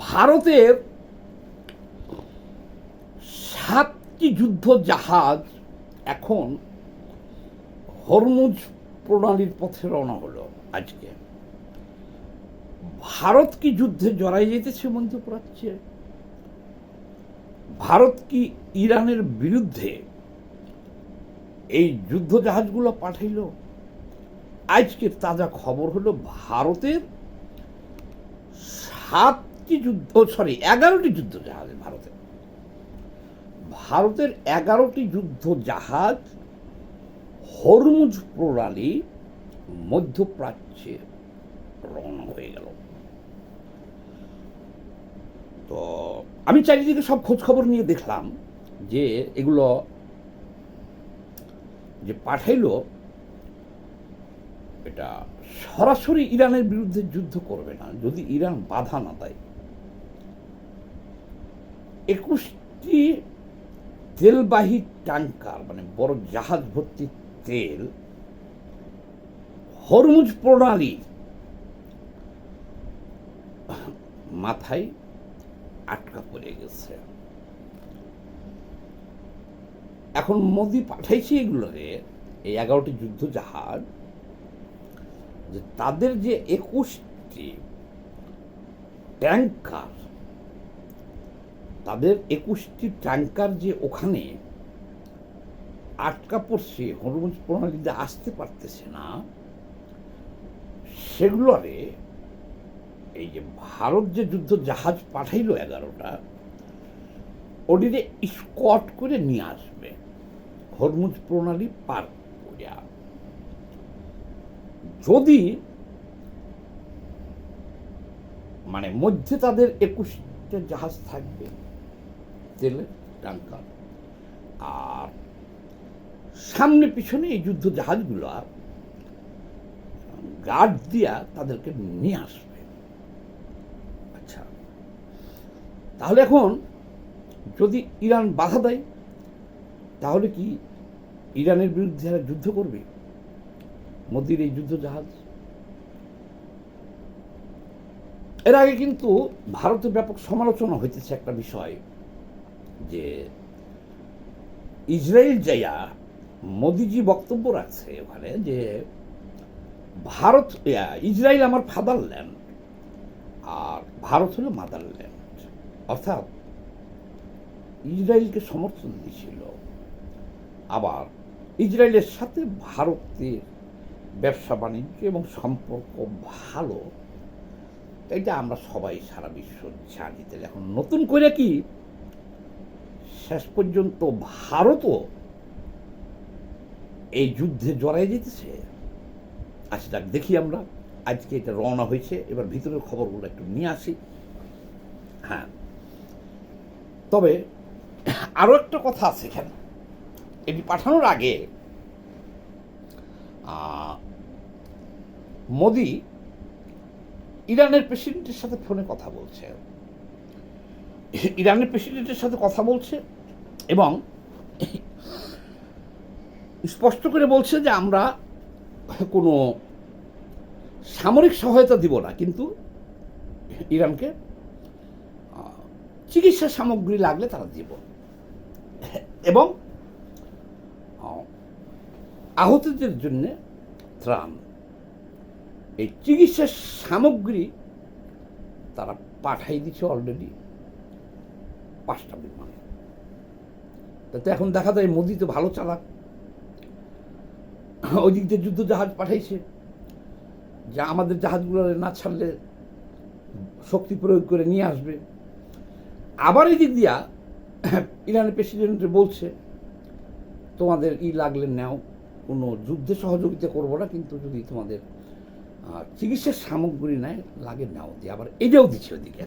ভারতের 7টি যুদ্ধ জাহাজ এখন হরমুজ প্রণালীর পথে রওনা হলো। আজকে ভারত কি যুদ্ধে জড়াই যেতেছে মধ্যপ্রাচ্যে? ভারত কি ইরানের বিরুদ্ধে এই যুদ্ধ জাহাজগুলো পাঠাইল? আজকের তাজা খবর হলো ভারতের 11টি যুদ্ধ জাহাজ, ভারতের 11টি যুদ্ধ জাহাজ হরমুজ প্রণালী মধ্যপ্রাচ্যে রওনা হয়ে গেল। তো আমি চারিদিকে সব খোঁজ খবর নিয়ে দেখলাম যে এগুলো যে পাঠাইল এটা সরাসরি ইরানের বিরুদ্ধে যুদ্ধ করবে না যদি ইরান বাধা না দেয়। 21টি তেলবাহী ট্যাঙ্কার, মানে বড় জাহাজ ভর্তি তেল হরমুজ প্রণালী মাথায় আটকা পড়ে গেছে। এখন মোদি পাঠাইছে এগুলোরে, এই 11টি যুদ্ধ জাহাজ, যে তাদের যে 21টি ট্যাঙ্কার, যে ওখানে আটকা পড়ছে, হরমুজ প্রণালীতে আসতে পারতেছে না, সেগুলোরে এই যে ভারত যে যুদ্ধ জাহাজ পাঠাইল 11টা, ওটিতে স্কট করে নিয়ে আসবে হরমুজ প্রণালী পার করিয়া। যদি মানে মধ্যে তাদের 21টা জাহাজ থাকবে তেলের ট্যাঙ্কার, আর সামনে পিছনে এই যুদ্ধ জাহাজগুলো গার্ড দিয়া তাদেরকে নিয়ে আসবে। আচ্ছা, তাহলে এখন যদি ইরান বাধা দেয় তাহলে কি ইরানের বিরুদ্ধে এরা যুদ্ধ করবে? মোদির এই যুদ্ধ জাহাজ, এর আগে কিন্তু ভারতে ব্যাপক সমালোচনা হইতেছে একটা বিষয়, যে ইসরায়েল যাইয়া মোদিজি বক্তব্য রাখছে ওখানে যে ইসরায়েল আমার ফাদারল্যান্ড আর ভারত হলো মাদারল্যান্ড, অর্থাৎ ইসরায়েলকে সমর্থন দিয়েছিল। আবার ইসরায়েলের সাথে ভারতের ব্যবসা বাণিজ্য এবং সম্পর্ক ভালো, এটা আমরা সবাই সারা বিশ্ব জানি। তাহলে এখন নতুন করে কি শেষ পর্যন্ত ভারতও এই যুদ্ধে জড়াই যেতেছে? আচ্ছা, দেখি আমরা আজকে এটা রওনা হয়েছে, এবার ভিতরের খবরগুলো একটু নিয়ে আসি। হ্যাঁ, তবে আরো একটা কথা আছে এখানে। এটি পাঠানোর আগে মোদি ইরানের প্রেসিডেন্টের সাথে ফোনে কথা বলছে, এবং স্পষ্ট করে বলছে যে আমরা কোনো সামরিক সহায়তা দিব না, কিন্তু ইরানকে চিকিৎসা সামগ্রী লাগলে তারা দিব, এবং আহতদের জন্য ত্রাণ, এই চিকিৎসা সামগ্রী তারা পাঠাই দিচ্ছে অলরেডি 5টা বিমানে। তাতে এখন দেখা যায় মোদি তো ভালো চালাক, ওই দিক দিয়ে যুদ্ধ জাহাজ পাঠাইছে, যা আমাদের জাহাজগুলো না ছাড়লে শক্তি প্রয়োগ করে নিয়ে আসবে। আবার এই দিক দিয়া ইরানের প্রেসিডেন্ট বলছে তোমাদের লাগলে নাও, কোনো যুদ্ধে সহযোগিতা করবো না, কিন্তু যদি তোমাদের চিকিৎসার সামগ্রী নেয় লাগে নাও দিয়ে, আবার এটাও দিচ্ছে ওদিকে।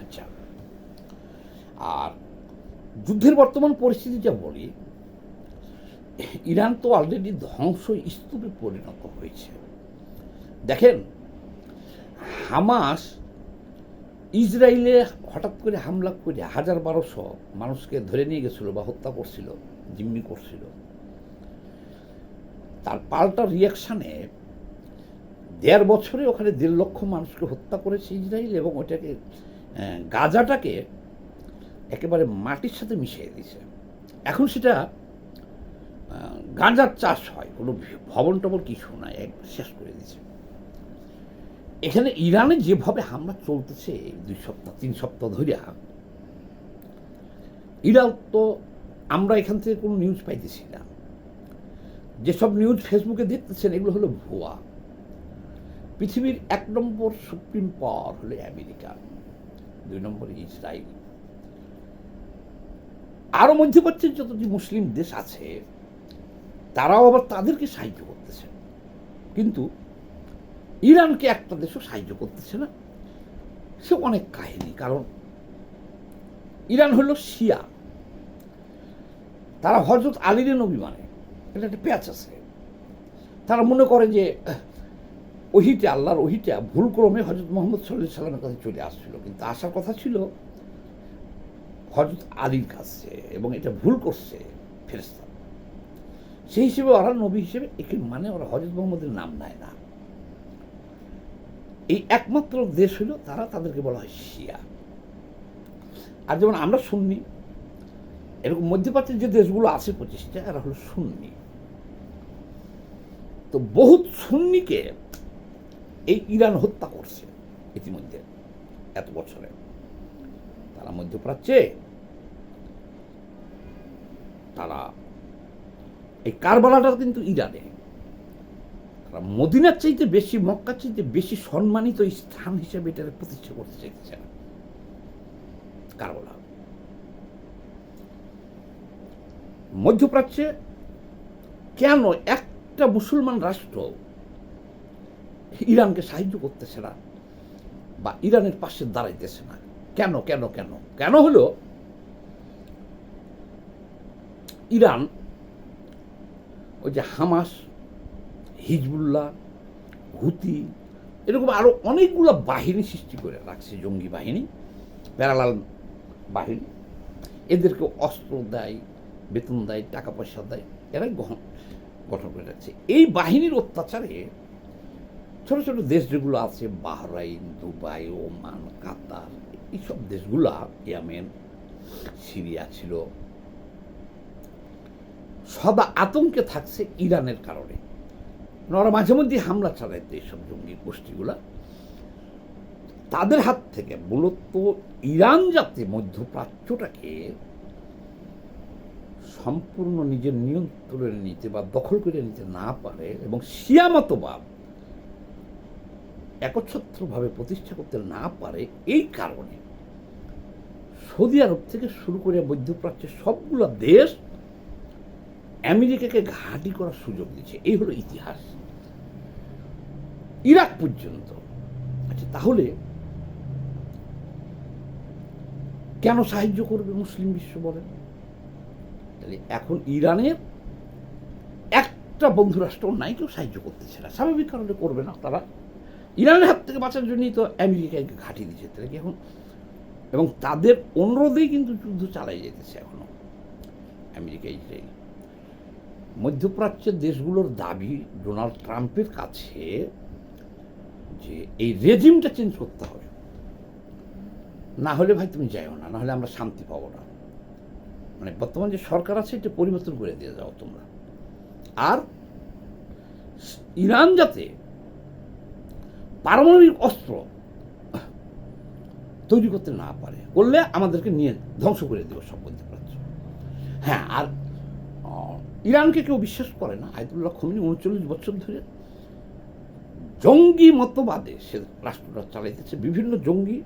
আচ্ছা, আর যুদ্ধের বর্তমান পরিস্থিতি যা বলি, ইরান তো অলরেডি ধ্বংস স্তূপে পরিণত হয়েছে। দেখেন, হামাস ইসরায়েলে হঠাৎ করে হামলা করে 1200 মানুষকে ধরে নিয়ে গেছিল বা হত্যা করছিল, জিম্মি করছিল। তার পাল্টা রিয়াকশানে দেড় বছরে ওখানে 1.5 লক্ষ মানুষকে হত্যা করেছে ইসরায়েল, এবং ওইটাকে গাজাটাকে একেবারে মাটির সাথে মিশিয়ে দিয়েছে। এখন সেটা গাঁজার চাষ হয়, কোনো ভবন টবন কিছু নাই, একবার শেষ করে দিয়েছে। এখানে ইরানে যেভাবে হামলা চলতেছে 2 সপ্তাহ 3 সপ্তাহ ধরে, ইরান তো আমরা এখান থেকে কোনো নিউজ পাইতেছি না। যেসব নিউজ ফেসবুকে দেখতেছেন এগুলো হলো ভুয়া। পৃথিবীর 1 নম্বর সুপ্রিম পাওয়ার হলো আমেরিকা, 2 নম্বরে ইসরায়েল। আরও মধ্যপ্রাচ্যের যত যে মুসলিম দেশ আছে তারাও আবার তাদেরকে সাহায্য করতেছে, কিন্তু ইরানকে একটা দেশও সাহায্য করতেছে না। সে অনেক কাহিনী, কারণ ইরান হলো শিয়া, তারা হযরত আলীর নবী মানে, এটা একটা প্যাচ আছে। তারা মনে করে যে ওহিটা, আল্লাহর ওহিটা ভুলক্রমে হযরত মুহাম্মদ সাল্লাল্লাহু আলাইহি সাল্লামের কাছে চলে আসছিল, কিন্তু আসার কথা ছিল হযরত আলীর কাছে, এবং এটা ভুল করছে ফেরেশতা। সেই হিসেবে ওরা নবী হিসেবে একে মানে ওরা হযরত মুহাম্মদের নাম নেয় না। এই একমাত্র দেশ হলো তারা, তাদেরকে বলা হয় শিয়া। আর যেমন আমরা সুন্নি, এরকম মধ্যপ্রাচ্যের যে দেশগুলো আছে 25টা, এরা হলো সুন্নি। তো বহুত সুন্নিকে এই ইরান হত্যা করছে ইতিমধ্যে এত বছরে। তারা মধ্যপ্রাচ্যে তারা এই কারবালাটা কিন্তু ইরানে, তারা মদিনার চাইতে বেশি, মক্কার চাইতে বেশি সম্মানিত স্থান হিসেবে এটাকে প্রতিষ্ঠা করতে চাইতেছে না। কারবালা মধ্যপ্রাচ্যে কেন একটা মুসলমান রাষ্ট্র ইরানকে সাহায্য করতেছে না বা ইরানের পাশে দাঁড়াইতেছে না? কেন কেন কেন কেন হলো ইরান ওই যে হামাস, হিজবুল্লাহ, হুতি, এরকম আরো অনেকগুলো বাহিনী সৃষ্টি করে রাখছে, জঙ্গি বাহিনী, প্যারালাল বাহিনী। এদেরকে অস্ত্র দেয়, বেতন দেয়, টাকা পয়সা দেয়, এরাই গঠন করে রাখছে। এই বাহিনীর অত্যাচারে ছোট ছোট দেশ যেগুলো আছে, বাহরাইন, দুবাই, ওমান, কাতার, এইসব দেশগুলা, ইয়েমেন, সিরিয়া ছিল, সদা আতঙ্কে থাকছে ইরানের কারণে। ওরা মাঝে মধ্যে হামলা চালাইতে এইসব জঙ্গি গোষ্ঠীগুলা, তাদের হাত থেকে মূলত ইরান যাতে মধ্যপ্রাচ্যটাকে সম্পূর্ণ নিজের নিয়ন্ত্রণে নিতে বা দখল করে নিতে না পারে, এবং শিয়া মতবাদ একচ্ছত্রভাবে প্রতিষ্ঠা করতে না পারে, এই কারণে সৌদি আরব থেকে শুরু করে মধ্যপ্রাচ্যের সবগুলো দেশ আমেরিকাকে ঘাঁটি করার সুযোগ দিচ্ছে। এই হলো ইতিহাস, ইরাক পর্যন্ত। আচ্ছা, তাহলে কেন সাহায্য করবে মুসলিম বিশ্ব বলেন? তাহলে এখন ইরানের একটা বন্ধু রাষ্ট্র নাই, কেউ সাহায্য করতেছে না। স্বাভাবিক কারণে করবে না, তারা ইরানের হাত থেকে বাঁচার জন্যই তো আমেরিকাকে ঘাঁটি দিচ্ছে। তাহলে কি এখন, এবং তাদের অনুরোধেই কিন্তু যুদ্ধ চালাই যেতেছে এখনো আমেরিকা, ইসরায়েল। মধ্যপ্রাচ্যের দেশগুলোর দাবি ডোনাল্ড ট্রাম্পের কাছে যে এই রেজিমটা চেঞ্জ করতে হবে, না হলে ভাই তুমি যাও না, না হলে আমরা শান্তি পাবো না। মানে বর্তমান যে সরকার আছে এটা পরিবর্তন করে দিয়ে যাও তোমরা। আর ইরান যাতে পারমাণবিক অস্ত্র তৈরি করতে না পারে, করলে আমাদেরকে নিয়ে ধ্বংস করে দেবে সব মধ্যপ্রাচ্য। হ্যাঁ, আর ইরানকে কেউ বিশ্বাস করে না। আয়াতুল্লাহ খোমেনি 39 বছর ধরে জঙ্গি মতবাদে সে রাষ্ট্রটা চালাইতেছে, বিভিন্ন জঙ্গি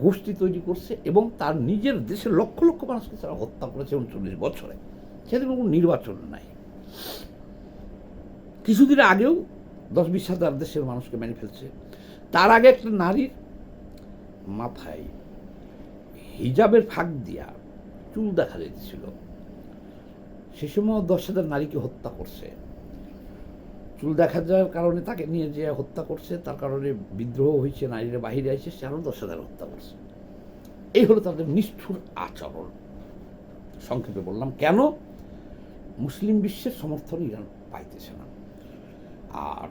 গোষ্ঠী তৈরি করছে, এবং তার নিজের দেশের লক্ষ লক্ষ মানুষকে তারা হত্যা করেছে 39 বছরে। সেদিন কোনো নির্বাচন নাই। কিছুদিন আগেও 10-20 হাজার দেশের মানুষকে মেরে ফেলছে। তার আগে একটা নারীর মাথায় হিজাবের ফাঁক দিয়া চুল দেখা যেতেছিল, সে সময় 10,000 নারীকে হত্যা করছে। চুল দেখা যাওয়ার কারণে তাকে নিয়ে যে হত্যা করছে, তার কারণে বিদ্রোহ হয়েছে, নারীরা বাহিরে আসছে, সে আরও 10,000 হত্যা করছে। এই হলো তাদের নিষ্ঠুর আচরণ। সংক্ষেপে বললাম কেন মুসলিম বিশ্বের সমর্থন ইরান পাইতেছে না। আর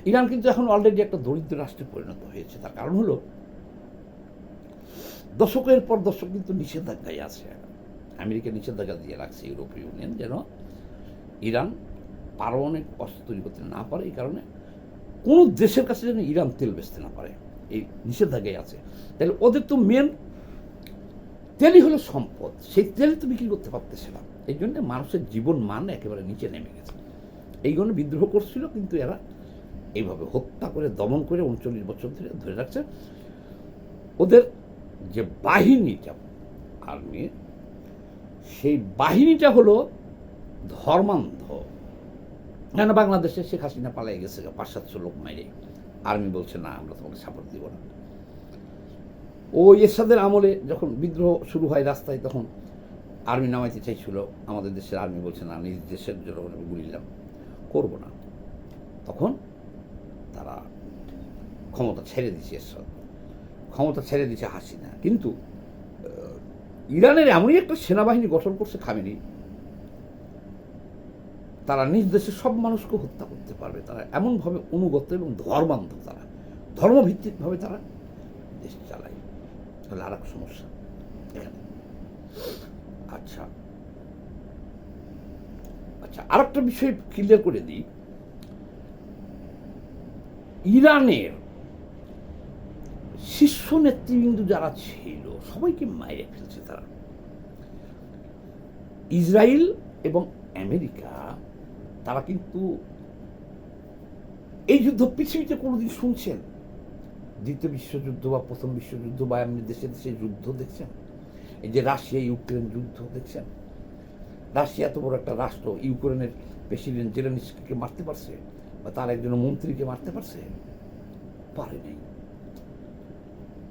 ইরান কিন্তু এখন অলরেডি একটা দরিদ্র রাষ্ট্রে পরিণত হয়েছে। তার কারণ হলো দশকের পর দশক কিন্তু নিষেধাজ্ঞায় আছে। আমেরিকা নিষেধাজ্ঞা দিয়ে রাখছে ইউরোপীয় ইউনিয়ন যেন ইরান পারমাণবিক অস্ত্র তৈরি করতে না পারে। এই কারণে কোনো দেশের কাছে যেন ইরান তেল বেচতে না পারে, এই নিষেধাজ্ঞায় আছে। তাহলে ওদের তো মেন তেলই হলো সম্পদ, সেই তেল তো বিক্রি করতে পারতেছে না। এই জন্য মানুষের জীবন মান একেবারে নিচে নেমে গেছে। এই জন্য বিদ্রোহ করছিল, কিন্তু এরা এইভাবে হত্যা করে দমন করে ৩৯ বছর ধরে রাখছে। ওদের যে বাহিনীটা আর্মি, সেই বাহিনীটা হলো ধর্মান্ধ। কেন বাংলাদেশে শেখ হাসিনা পালাই গেছে ৫-৭০০ লোক মাইরে, আর্মি বলছে না আমরা তোমাকে সাপোর্ট দিব না। ও এরশাদের আমলে যখন বিদ্রোহ শুরু হয় রাস্তায়, তখন আর্মি নামাইতে চাইছিল, আমাদের দেশের আর্মি বলছে না, নিজ দেশের জন্য গুলিলাম, করবো না। তখন তারা ক্ষমতা ছেড়ে দিচ্ছে, এরশাদ ক্ষমতা ছেড়ে দিচ্ছে হাসিনা। কিন্তু ইরানের এমনই একটা সেনাবাহিনী গঠন করছে খামেনি, তারা নিজ দেশের সব মানুষকে হত্যা করতে পারবে। তারা এমনভাবে অনুগত এবং ধর্মান্ধ, তারা ধর্মভিত্তিকভাবে তারা দেশ চালায়। তাহলে আর এক সমস্যা এখানে। আচ্ছা আচ্ছা, আর একটা বিষয় ক্লিয়ার করে দিই। ইরানের শীর্ষ নেতৃবৃন্দ যারা ছিল সবাইকে মাইরে ফেলছে তারা। ইসরায়েল এবং আমেরিকা তারা কিন্তু এই যুদ্ধ পৃথিবীতে কোনোদিন শুনছেন? দ্বিতীয় বিশ্বযুদ্ধ বা প্রথম বিশ্বযুদ্ধ বা এমনি দেশে দেশে যুদ্ধ দেখছেন? এই যে রাশিয়া ইউক্রেন যুদ্ধ দেখছেন? রাশিয়া এত বড় একটা রাষ্ট্র, ইউক্রেনের প্রেসিডেন্ট জেলেনস্কিকে মারতে পারছে বা তার একজন মন্ত্রীকে মারতে পারছে? পারে নাই।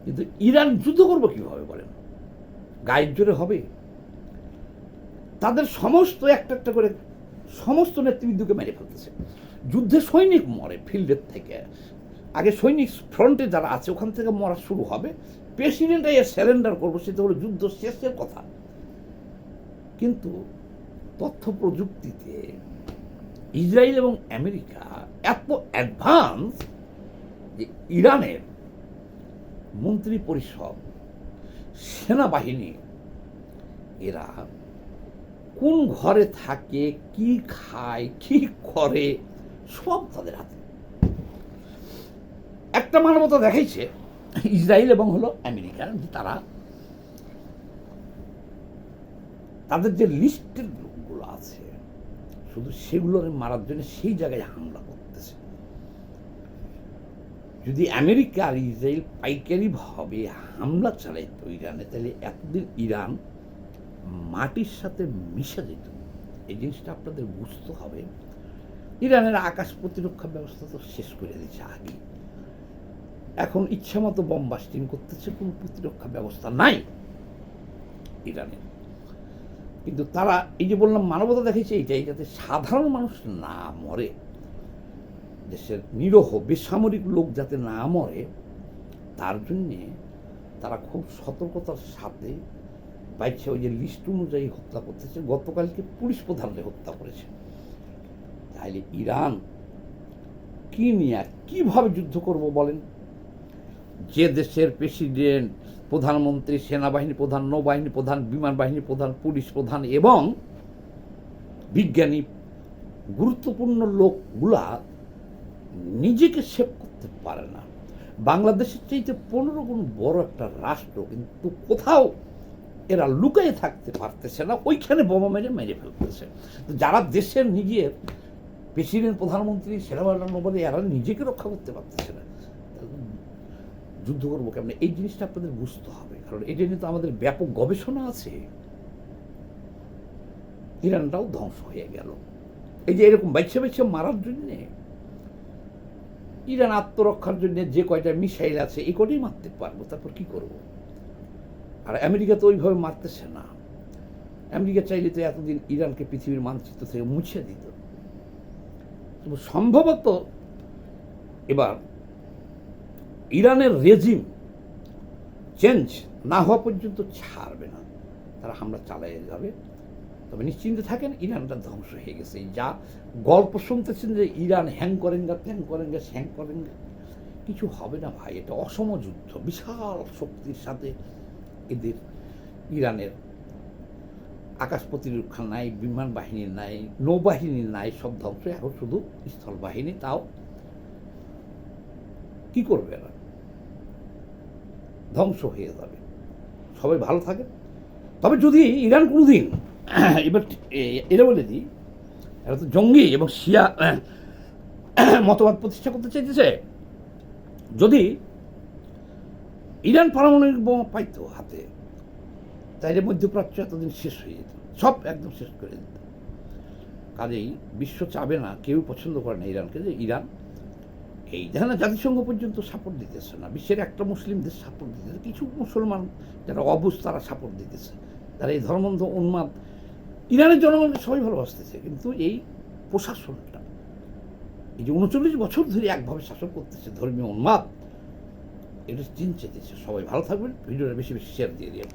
কিন্তু ইরান যুদ্ধ করবো কিভাবে বলেন? গায়ের জোরে হবে? তাদের সমস্ত একটা একটা করে সমস্ত নেতৃবৃন্দকে মেরে ফেলতেছে। যুদ্ধে সৈনিক মরে ফিল্ডের থেকে, আগে সৈনিক ফ্রন্টে যারা আছে ওখান থেকে মরা শুরু হবে, প্রেসিডেন্ট স্যারেন্ডার করবো, সেটা হলো যুদ্ধ শেষের কথা। কিন্তু তথ্য প্রযুক্তিতে ইসরায়েল এবং আমেরিকা এত অ্যাডভান্স যে ইরানের মন্ত্রী পরিষদ, সেনাবাহিনী, এরা কোন ঘরে থাকে, কি খায়, কি করে, সব তাদের হাতে। একটা মানবতা দেখাইছে ইসরায়েল এবং হলো আমেরিকার, যে তারা তাদের যে লিস্টের লোকগুলো আছে শুধু সেগুলোর মারার জন্য সেই জায়গায় হামলা করতেছে। যদি আমেরিকা আর ইসরায়েল পাইকারিভাবে হামলা চালাইতো ইরানে, তাহলে এতদিন ইরান মাটির সাথে মিশে যেত। এই জিনিসটা আপনাদের বুঝতে হবে। ইরানের আকাশ প্রতিরক্ষা ব্যবস্থা তো শেষ করে দিচ্ছে আগে, এখন ইচ্ছা মতো বম বাস্টিং করতেছে, কোনো প্রতিরক্ষা ব্যবস্থা নাই ইরানের। কিন্তু তারা এই যে বললাম মানবতা দেখেছে এইটাই, যাতে সাধারণ মানুষ না মরে, দেশের নিরহ বেসামরিক লোক যাতে না মরে, তার জন্যে তারা খুব সতর্কতার সাথে বাইছে ওই যে লিস্ট অনুযায়ী হত্যা করতেছে। গতকালকে পুলিশ প্রধানকে হত্যা করেছে। তাহলে ইরান কি নিয়ে কিভাবে যুদ্ধ করব বলেন? যে দেশের প্রেসিডেন্ট, প্রধানমন্ত্রী, সেনাবাহিনী প্রধান, নৌবাহিনী প্রধান, বিমান বাহিনী প্রধান, পুলিশ প্রধান এবং বিজ্ঞানী, গুরুত্বপূর্ণ লোকগুলা নিজেকে সেভ করতে পারে না। বাংলাদেশের চাইতে 15 গুণ বড় একটা রাষ্ট্র, কিন্তু কোথাও এরা লুকায়ে থাকতে পারতেছে না, ওইখানে বোমা মেরে মেরে ফেলতেছে। যারা দেশের নিজের প্রেসিডেন্ট, প্রধানমন্ত্রী, সেনাবাহিনী, নৌবাহিনী, এরা নিজেকে রক্ষা করতে পারতেছে না, যুদ্ধ করবো কেমন? এই জিনিসটা আপনাদের বুঝতে হবে, কারণ এটা নিয়ে তো আমাদের ব্যাপক গবেষণা আছে। ইরানটাও ধ্বংস হয়ে গেল এই যে এরকম বাইছে বাইছে মারার জন্যে। ইরান আত্মরক্ষার জন্য যে কয়টা মিসাইল আছে এই কটাই মারতে পারবো, তারপর কি করব? আর আমেরিকা তো ওইভাবে মারতেছে না। আমেরিকা চাইলে তো এতদিন ইরানকে পৃথিবীর মানচিত্র থেকে মুছে দিত। সম্ভবত এবার ইরানের রেজিম চেঞ্জ না হওয়া পর্যন্ত ছাড়বে না, তারা হামলা চালিয়ে যাবে। তবে নিশ্চিন্তে থাকেন, ইরানটা ধ্বংস হয়ে গেছে। যা গল্প শুনতেছেন যে ইরান হ্যাং করেঙ্গা ত্যাং করেঙ্গা স্যাং করেঙ্গা, কিছু হবে না ভাই। এটা অসম যুদ্ধ, বিশাল শক্তির সাথে এদের ইরানের আকাশ প্রতিরক্ষা নাই, বিমান বাহিনী নাই, নৌবাহিনী নাই, সব ধ্বংস। এখন শুধু স্থল বাহিনী, তাও কি করবে এরা? ধ্বংস হয়ে যাবে। সবাই ভালো থাকে। তবে যদি ইরান কোনোদিন এবার এটা বলে দিই, এরা তো জঙ্গি এবং শিয়া মতবাদ প্রতিষ্ঠা করতে চাইতেছে। যদি ইরান পারমাণবিক বোমা পাইতো হাতে, তাইলে মধ্যপ্রাচ্য এতদিন শেষ হয়ে যেত, সব একদম শেষ করে দিত। কাজেই বিশ্ব চাবে না, কেউ পছন্দ করে না ইরানকে, যে ইরান এই দেখেন জাতিসংঘ পর্যন্ত সাপোর্ট দিতেছে না, বিশ্বের একটা মুসলিম দেশ সাপোর্ট দিতেছে, কিছু মুসলমান যারা অবুঝ তারা সাপোর্ট দিতেছে, তারা এই ধর্মান্ধ উন্মাদ ইরানের জনগণকে সবাই ভালোবাসতেছে। কিন্তু এই প্রশাসনটা, এই যে 39 বছর ধরে একভাবে শাসন করতেছে ধর্মীয় উন্মাদ, এটা চিন চেতেছে। সবাই ভালো থাকবেন, ভিডিওটা বেশি বেশি শেয়ার দিয়ে দিয়ে।